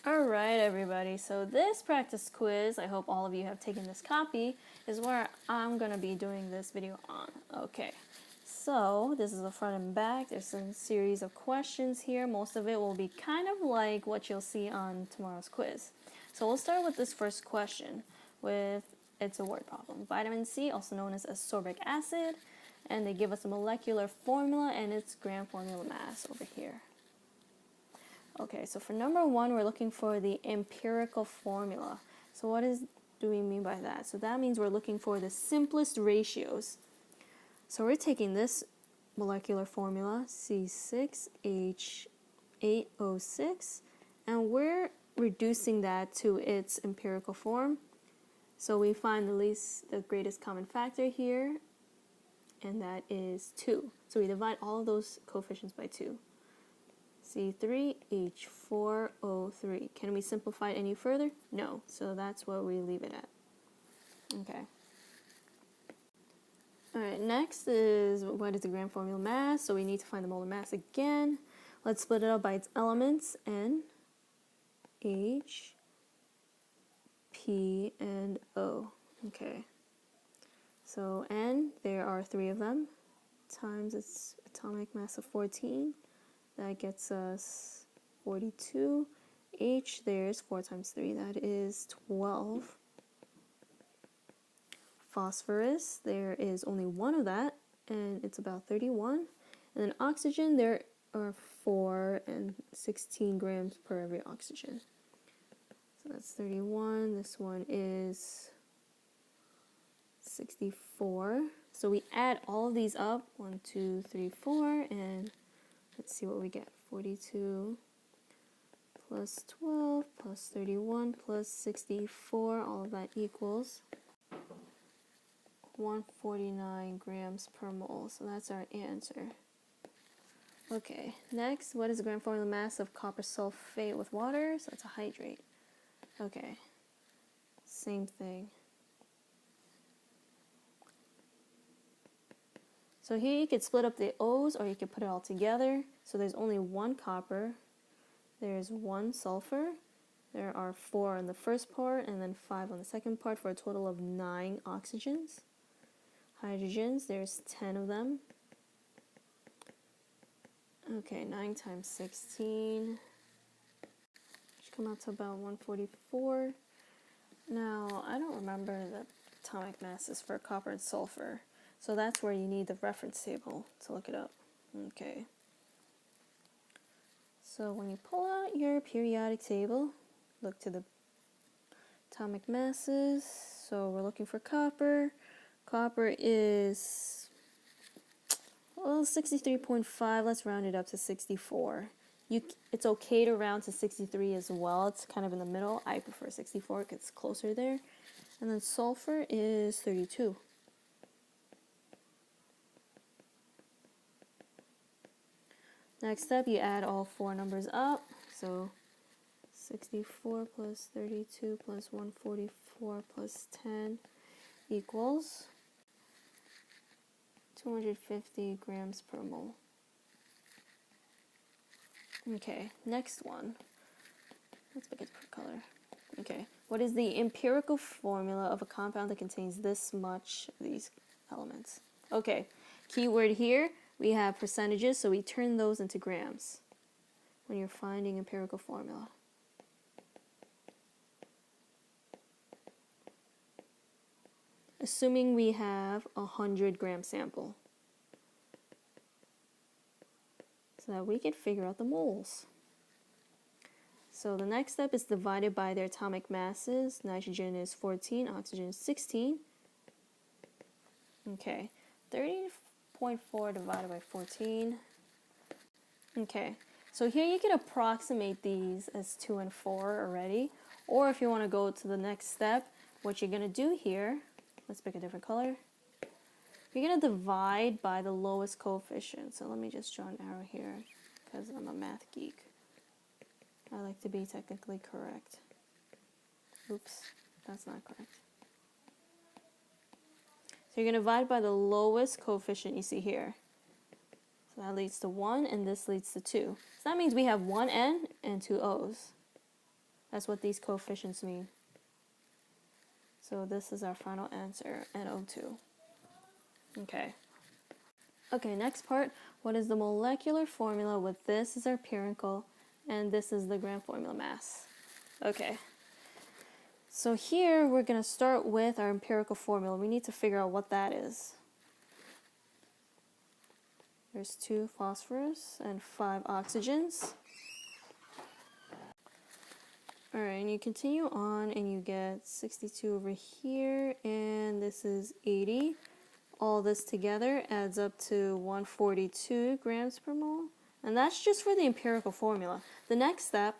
Alright everybody, so this practice quiz, I hope all of you have taken this copy, is where I'm going to be doing this video on. Okay, so this is the front and back. There's a series of questions here. Most of it will be kind of like what you'll see on tomorrow's quiz. So we'll start with this first question it's a word problem. Vitamin C, also known as ascorbic acid, and they give us a molecular formula and its gram formula mass over here. Okay, so for number one, we're looking for the empirical formula. So what do we mean by that? So that means we're looking for the simplest ratios. So we're taking this molecular formula, C6H8O6, and we're reducing that to its empirical form. So we find the greatest common factor here, and that is 2. So we divide all of those coefficients by 2. C3H4O3. Can we simplify it any further? No. So that's what we leave it at. Okay. Alright, next is what is the gram formula mass? So we need to find the molar mass again. Let's split it up by its elements, N, H, P, and O. Okay. So N, there are 3 of them, times its atomic mass of 14. That gets us 42. H, there's 4 times 3, that is 12. Phosphorus, there is only 1 of that, and it's about 31. And then oxygen, there are 4 and 16 grams per every oxygen. So that's 31. This one is 64. So we add all of these up, 1, 2, 3, 4, and let's see what we get. 42 plus 12 plus 31 plus 64, all of that equals 149 grams per mole. So that's our answer. Okay, next, what is the gram formula mass of copper sulfate with water? So that's a hydrate. Okay, same thing. So here you could split up the O's, or you could put it all together. So there's only 1 copper, there's 1 sulfur, there are 4 on the first part, and then 5 on the second part, for a total of 9 oxygens. Hydrogens, there's 10 of them. Okay, 9 times 16, which come out to about 144. Now, I don't remember the atomic masses for copper and sulfur. So that's where you need the reference table to look it up. Okay. So when you pull out your periodic table, look to the atomic masses. So we're looking for copper. Copper is, well, 63.5. Let's round it up to 64. It's okay to round to 63 as well. It's kind of in the middle. I prefer 64 because it's closer there. And then sulfur is 32. Next up, you add all 4 numbers up. So 64 plus 32 plus 144 plus 10 equals 250 grams per mole. Okay, next one. Let's pick a different color. Okay, what is the empirical formula of a compound that contains this much of these elements? Okay, keyword here. We have percentages, so we turn those into grams when you're finding empirical formula. Assuming we have a 100-gram sample, so that we can figure out the moles. So the next step is divided by their atomic masses. Nitrogen is 14, oxygen is 16. Okay, 30.4 divided by 14. Okay, so here you can approximate these as 2 and 4 already. Or if you want to go to the next step, what you're going to do here, let's pick a different color. You're going to divide by the lowest coefficient. So let me just draw an arrow here because I'm a math geek. I like to be technically correct. Oops, that's not correct. So you're going to divide by the lowest coefficient you see here. So that leads to 1, and this leads to 2. So that means we have 1 N and 2 O's. That's what these coefficients mean. So this is our final answer, NO2. Okay. Okay, next part. What is the molecular formula with this is our empirical, and this is the gram formula mass. Okay. So here we're going to start with our empirical formula. We need to figure out what that is. There's 2 phosphorus and 5 oxygens. Alright, and you continue on and you get 62 over here, and this is 80. All this together adds up to 142 grams per mole. And that's just for the empirical formula. The next step,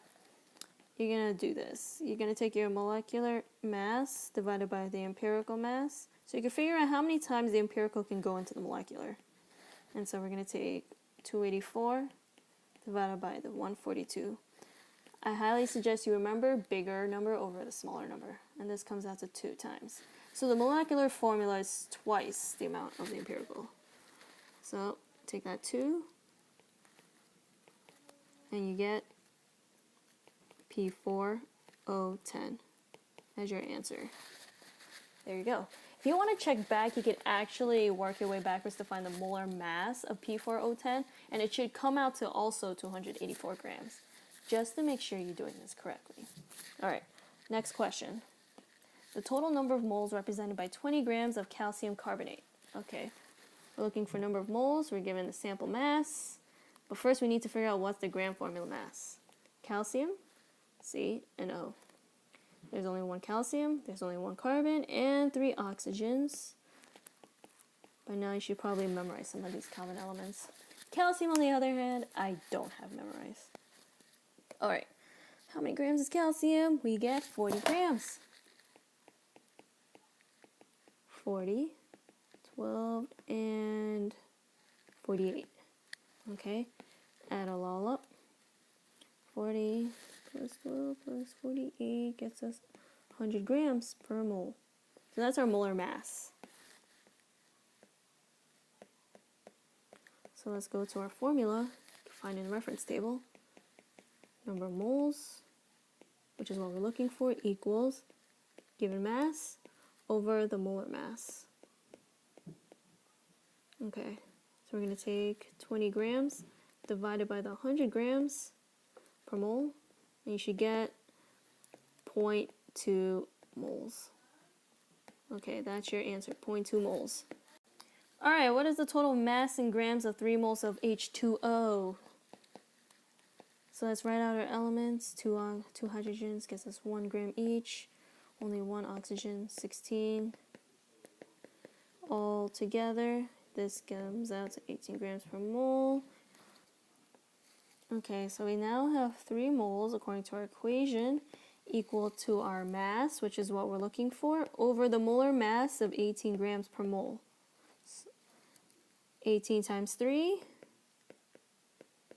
you're going to do this. You're going to take your molecular mass divided by the empirical mass. So you can figure out how many times the empirical can go into the molecular. And so we're going to take 284 divided by the 142. I highly suggest you remember bigger number over the smaller number. And this comes out to 2 times. So the molecular formula is twice the amount of the empirical. So take that 2, and you get P4O10 as your answer. There you go. If you want to check back, you can actually work your way backwards to find the molar mass of P4O10, and it should come out to also 284 grams, just to make sure you're doing this correctly. All right, next question. The total number of moles represented by 20 grams of calcium carbonate. Okay, we're looking for number of moles. We're given the sample mass. But first we need to figure out what's the gram formula mass. Calcium, C and O. There's only 1 calcium, there's only 1 carbon, and 3 oxygens. By now you should probably memorize some of these common elements. Calcium, on the other hand, I don't have memorized. Alright, how many grams is calcium? We get 40 grams. 40, 12, and 48. Okay, add it all up. 40 plus 12 plus 48 gets us 100 grams per mole. So that's our molar mass. So let's go to our formula, find in the reference table. Number of moles, which is what we're looking for, equals given mass over the molar mass. Okay, so we're going to take 20 grams divided by the 100 grams per mole, and you should get 0.2 moles. Okay, that's your answer, 0.2 moles. Alright, what is the total mass in grams of 3 moles of H2O? So let's write out our elements. 2 hydrogens gets us 1 gram each. Only 1 oxygen, 16. All together, this comes out to 18 grams per mole. Okay, so we now have 3 moles, according to our equation, equal to our mass, which is what we're looking for, over the molar mass of 18 grams per mole. So 18 times 3,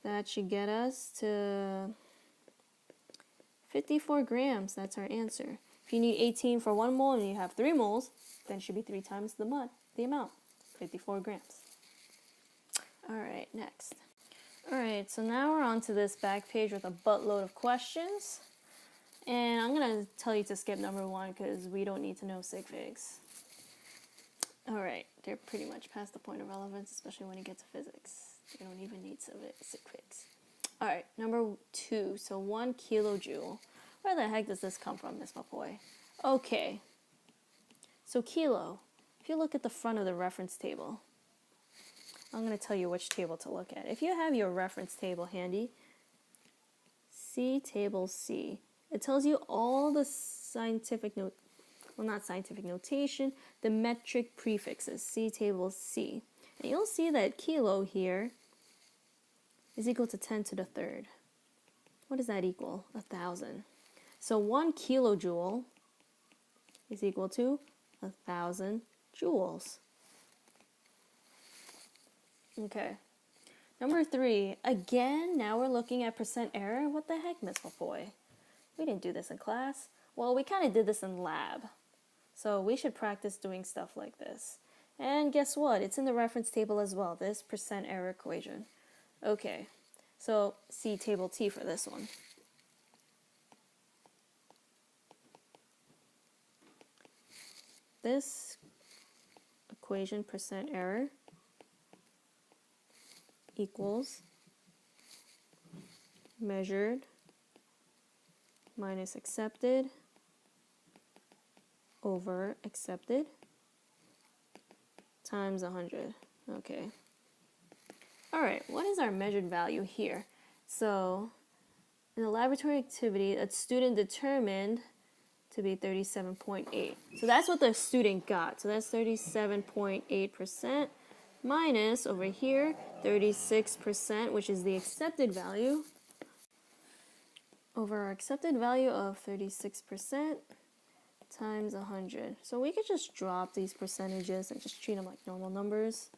that should get us to 54 grams. That's our answer. If you need 18 for 1 mole and you have 3 moles, then it should be 3 times the amount, 54 grams. Alright, next. Alright, so now we're on to this back page with a buttload of questions. And I'm going to tell you to skip number 1 because we don't need to know sig figs. Alright, they're pretty much past the point of relevance, especially when you get to physics. You don't even need sig figs. Alright, number 2, so 1 kilojoule. Where the heck does this come from, Miss Mapoy? Okay, so kilo. If you look at the front of the reference table, I'm going to tell you which table to look at. If you have your reference table handy, see table C. It tells you all the notation, the metric prefixes, see table C. And you'll see that kilo here is equal to 10 to the third. What does that equal? 1,000. So 1 kilojoule is equal to 1,000 joules. Okay. Number 3. Again, now we're looking at percent error. What the heck, Miss Mapoy? We didn't do this in class. Well, we kind of did this in lab. So we should practice doing stuff like this. And guess what? It's in the reference table as well, this percent error equation. Okay, so see table T for this one. this equation, percent error, equals measured minus accepted over accepted times 100. Okay. All right, what is our measured value here? So in the laboratory activity, a student determined to be 37.8. So that's what the student got. So that's 37.8% minus over here 36%, which is the accepted value, over our accepted value of 36% times 100. So we could just drop these percentages and just treat them like normal numbers.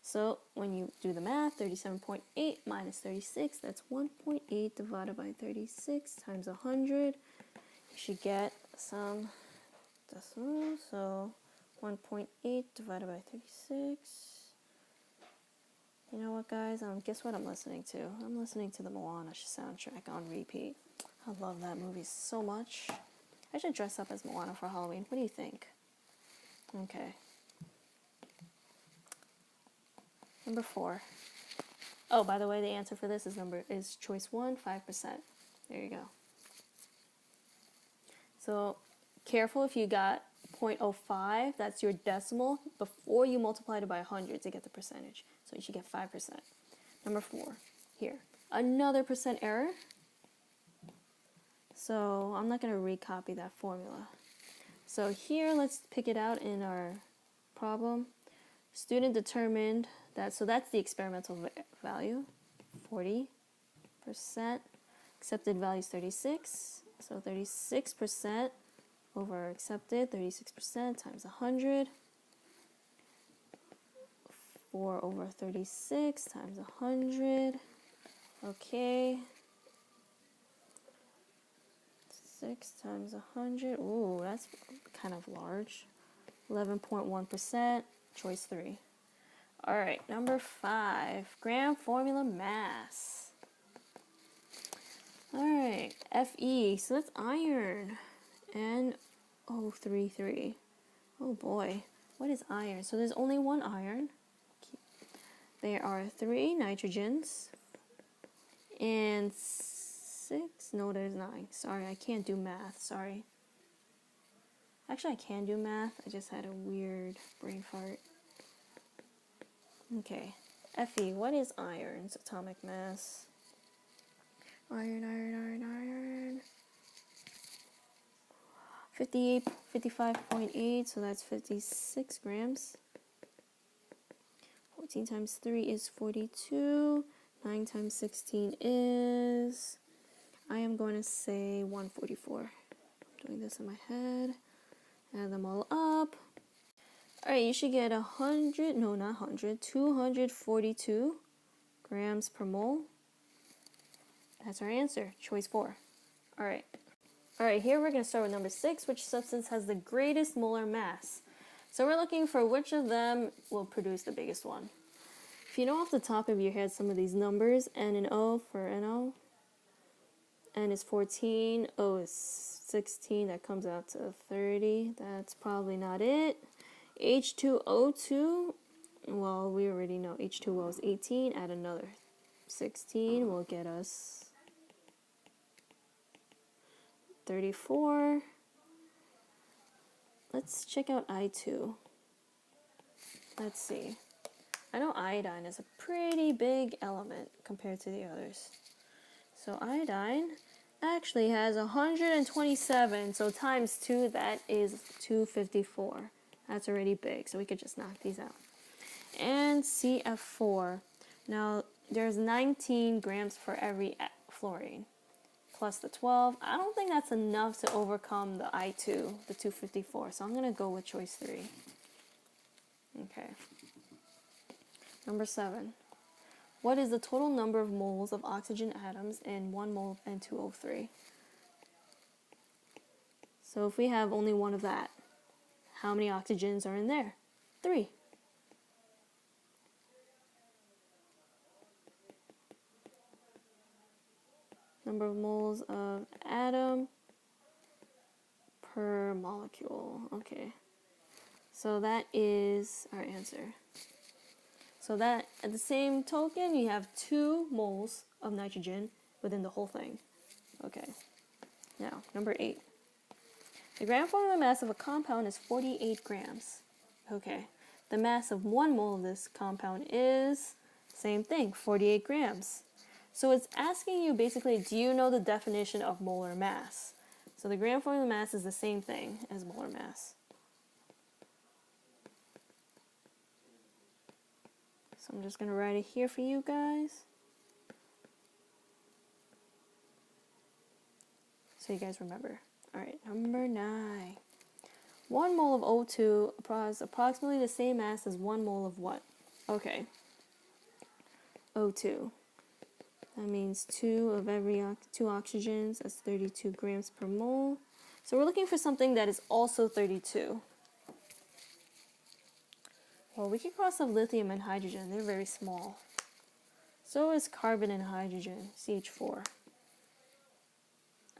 So when you do the math, 37.8 minus 36, that's 1.8 divided by 36 times 100. You should get some decimals. So 1.8 divided by 36. You know what, guys? Guess what I'm listening to? I'm listening to the Moana soundtrack on repeat. I love that movie so much. I should dress up as Moana for Halloween. What do you think? Okay. Number 4. Oh, by the way, the answer for this is choice 1, 5%. There you go. So careful if you got 0.05, that's your decimal, before you multiply it by 100 to get the percentage. So you should get 5%. Number 4, here. Another percent error. So I'm not going to recopy that formula. So here, let's pick it out in our problem. Student determined that, so that's the experimental value, 40%. Accepted value is 36. So 36% over accepted, 36% times 100. 4 over 36 times 100. Okay. 6 times 100. Ooh, that's kind of large. 11.1%. Choice 3. All right, number 5. Gram formula mass. All right, Fe. So that's iron. NO33. Oh boy, what is iron? So there's only one iron. There are 3 nitrogens and 6. No, there's 9. Sorry, I can't do math. Sorry. Actually, I can do math. I just had a weird brain fart. Okay. Fe, what is iron's atomic mass? Iron. 55.8, so that's 56 grams. 14 times 3 is 42. 9 times 16 is, I am going to say 144. I'm doing this in my head. Add them all up. Alright, you should get 242 grams per mole. That's our answer, choice 4. Alright, here we're going to start with number 6. Which substance has the greatest molar mass? So we're looking for which of them will produce the biggest one. If you know off the top of your head some of these numbers, N and O for NO, N is 14, O is 16, that comes out to 30. That's probably not it. H2O2, well, we already know H2O is 18. Add another 16 will get us 34. Let's check out I2. Let's see. I know iodine is a pretty big element compared to the others. So iodine actually has 127, so times 2, that is 254. That's already big, so we could just knock these out. And CF4. Now, there's 19 grams for every fluorine, plus the 12. I don't think that's enough to overcome the I2, the 254, so I'm going to go with choice 3. Okay. Number 7. What is the total number of moles of oxygen atoms in 1 mole of N2O3? So if we have only one of that, how many oxygens are in there? 3. Number of moles of atom per molecule. Okay. So that is our answer. So that, at the same token, you have 2 moles of nitrogen within the whole thing. Okay. Now, number 8. The gram formula mass of a compound is 48 grams. Okay. The mass of 1 mole of this compound is, same thing, 48 grams. So it's asking you basically, do you know the definition of molar mass? So the gram formula mass is the same thing as molar mass. So I'm just going to write it here for you guys, so you guys remember. Alright, number 9. 1 mole of O2 is approximately the same mass as 1 mole of what? Okay. O2. That means 2 of every 2 oxygens. That's 32 grams per mole. So we're looking for something that is also 32. Well, we can cross off lithium and hydrogen. They're very small. So is carbon and hydrogen, CH4.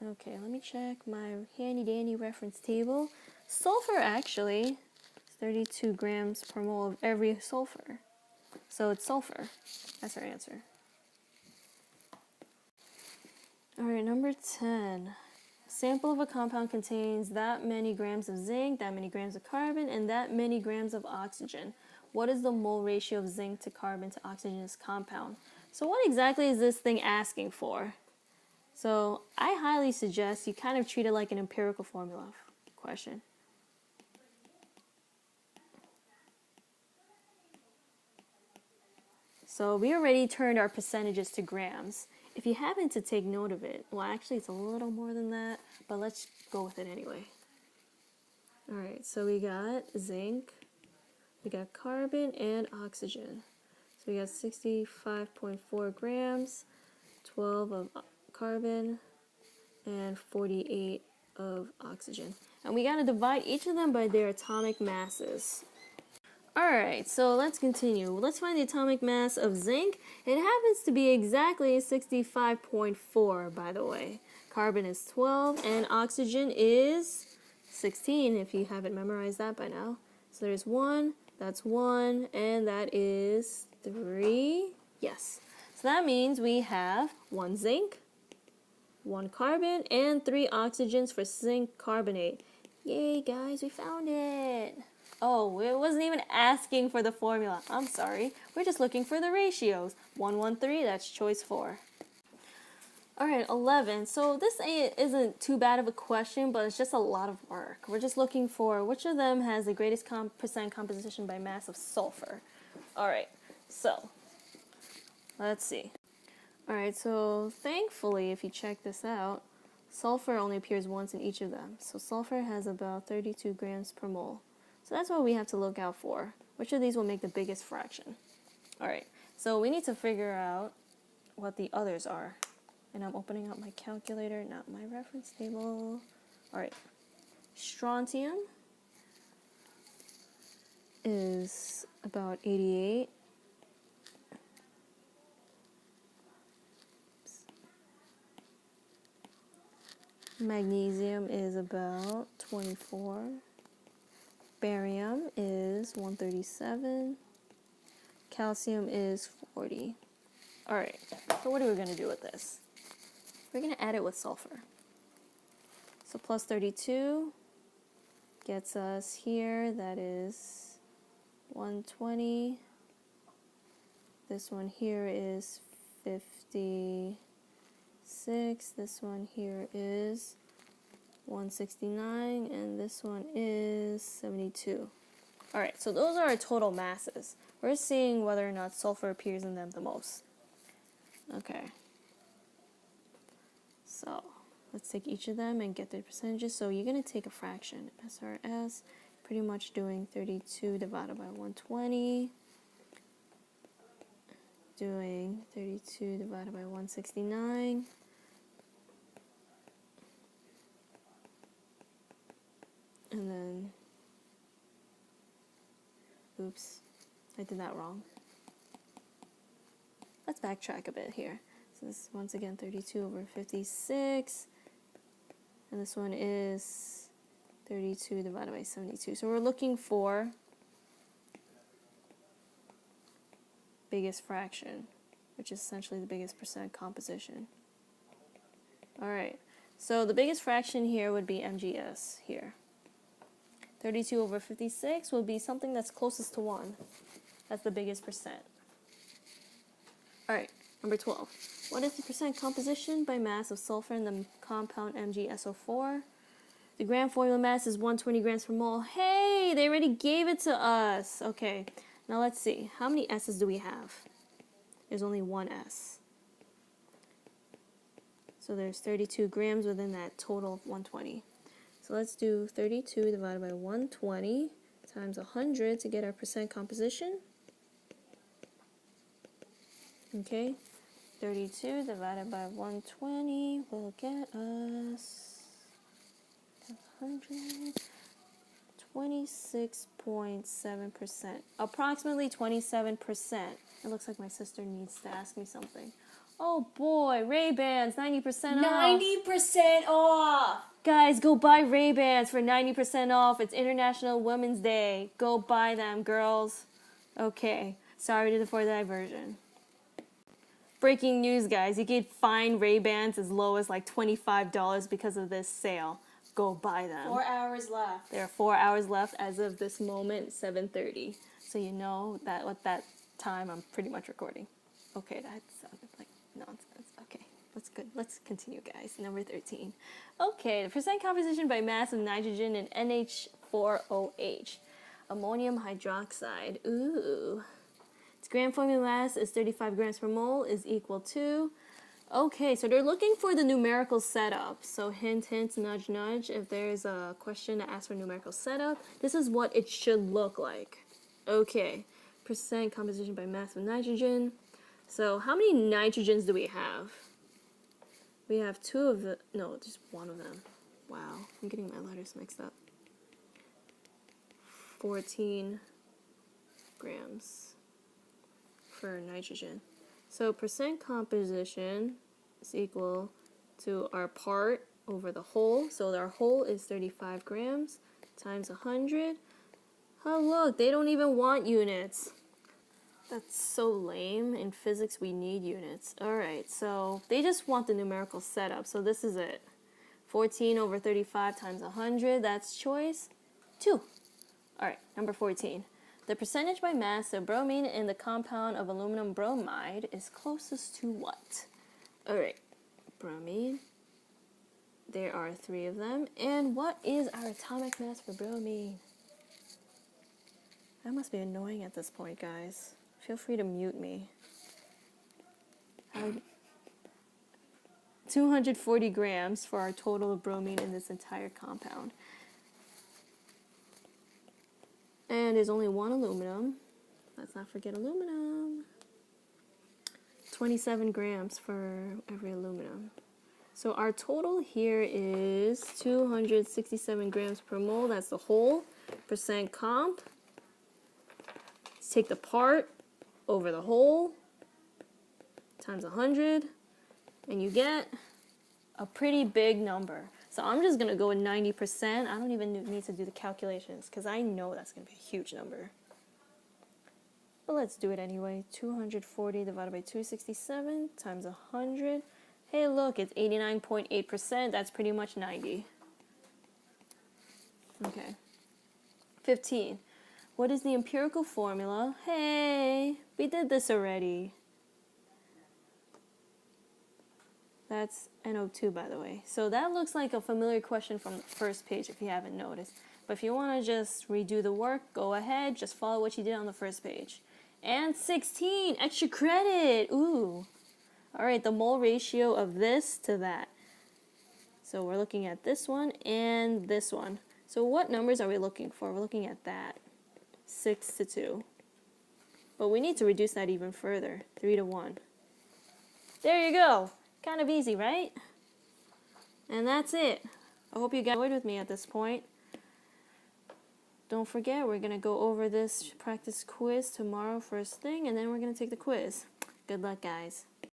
Okay, let me check my handy-dandy reference table. Sulfur actually is 32 grams per mole of every sulfur. So it's sulfur. That's our answer. Alright, number 10. A sample of a compound contains that many grams of zinc, that many grams of carbon, and that many grams of oxygen. What is the mole ratio of zinc to carbon to oxygen in this compound? So what exactly is this thing asking for? So I highly suggest you kind of treat it like an empirical formula question. So we already turned our percentages to grams. If you happen to take note of it, well actually it's a little more than that, but let's go with it anyway. Alright, so we got zinc, we got carbon and oxygen. So we got 65.4 grams, 12 of carbon, and 48 of oxygen. And we gotta divide each of them by their atomic masses. Alright, so let's continue. Let's find the atomic mass of zinc. It happens to be exactly 65.4, by the way. Carbon is 12, and oxygen is 16, if you haven't memorized that by now. So there's 1, that's 1, and that is 3. Yes. So that means we have 1 zinc, 1 carbon, and 3 oxygens for zinc carbonate. Yay, guys, we found it! Oh, it wasn't even asking for the formula. I'm sorry. We're just looking for the ratios. 113, that's choice 4. Alright, 11. So this isn't too bad of a question, but it's just a lot of work. We're just looking for which of them has the greatest percent composition by mass of sulfur. Alright, so let's see. Alright, so thankfully, if you check this out, sulfur only appears once in each of them. So sulfur has about 32 grams per mole. So that's what we have to look out for. Which of these will make the biggest fraction? Alright, so we need to figure out what the others are. And I'm opening up my calculator, not my reference table. Alright, strontium is about 88. Magnesium is about 24. Barium is 137. Calcium is 40. Alright, so what are we going to do with this? We're going to add it with sulfur. So plus 32 gets us here, that is 120. This one here is 56. This one here is 169, and this one is 72. Alright, so those are our total masses. We're seeing whether or not sulfur appears in them the most. Okay. So, let's take each of them and get their percentages. So you're going to take a fraction. SRS, pretty much doing 32 divided by 120. Doing 32 divided by 169. And then, oops, I did that wrong. Let's backtrack a bit here. So this is once again 32 over 56. And this one is 32 divided by 72. So we're looking for biggest fraction, which is essentially the biggest percent composition. All right, so the biggest fraction here would be MGS here. 32 over 56 will be something that's closest to 1. That's the biggest percent. All right, number 12. What is the percent composition by mass of sulfur in the compound MgSO4? The gram formula mass is 120 grams per mole. Hey, they already gave it to us. Okay, now let's see. How many S's do we have? There's only one S. So there's 32 grams within that total of 120. So let's do 32 divided by 120 times 100 to get our percent composition. Okay, 32 divided by 120 will get us 100, 26.7%. Approximately 27%. It looks like my sister needs to ask me something. Oh boy, Ray-Bans, 90% off. 90% off! Guys, go buy Ray-Bans for 90% off. It's International Women's Day. Go buy them, girls. Okay, sorry for the diversion. Breaking news, guys. You can find Ray-Bans as low as like $25 because of this sale. Go buy them. 4 hours left. There are 4 hours left as of this moment, 7:30. So you know that at that time I'm pretty much recording. Okay, that sounded like nonsense. Okay, let's continue, guys. Number 13. Okay, the percent composition by mass of nitrogen in NH4OH. Ammonium hydroxide. Ooh. Its gram formula mass is 35 grams per mole is equal to... Okay, so they're looking for the numerical setup. So hint, hint, nudge, nudge. If there's a question that asks for numerical setup, this is what it should look like. Okay, percent composition by mass of nitrogen. So how many nitrogens do we have? We have two of the, no, just one of them. Wow, I'm getting my letters mixed up. 14 grams for nitrogen. So percent composition is equal to our part over the whole. So our whole is 35 grams times 100. Oh look, they don't even want units. That's so lame. In physics we need units. Alright, so they just want the numerical setup. So this is it. 14 over 35 times 100, that's choice 2. Alright, number 14. The percentage by mass of bromine in the compound of aluminum bromide is closest to what? Alright, bromine. There are 3 of them. And what is our atomic mass for bromine? That must be annoying at this point, guys. Feel free to mute me. 240 grams for our total of bromine in this entire compound. And there's only one aluminum. Let's not forget aluminum. 27 grams for every aluminum. So our total here is 267 grams per mole. That's the whole. Percent comp. Let's take the part over the whole times 100. And you get a pretty big number. So I'm just going to go with 90%. I don't even need to do the calculations because I know that's going to be a huge number. But let's do it anyway. 240 divided by 267 times 100. Hey, look, it's 89.8%. That's pretty much 90. Okay. 15. What is the empirical formula? Hey, we did this already. That's NO2, by the way. So that looks like a familiar question from the first page if you haven't noticed. But if you want to just redo the work, go ahead. Just follow what you did on the first page. And 16, extra credit. Ooh. All right, the mole ratio of this to that. So we're looking at this one and this one. So what numbers are we looking for? We're looking at that. 6 to 2. But we need to reduce that even further. 3 to 1. There you go. Kind of easy, right? And that's it. I hope you guys enjoyed with me at this point. Don't forget, we're going to go over this practice quiz tomorrow first thing, and then we're going to take the quiz. Good luck, guys.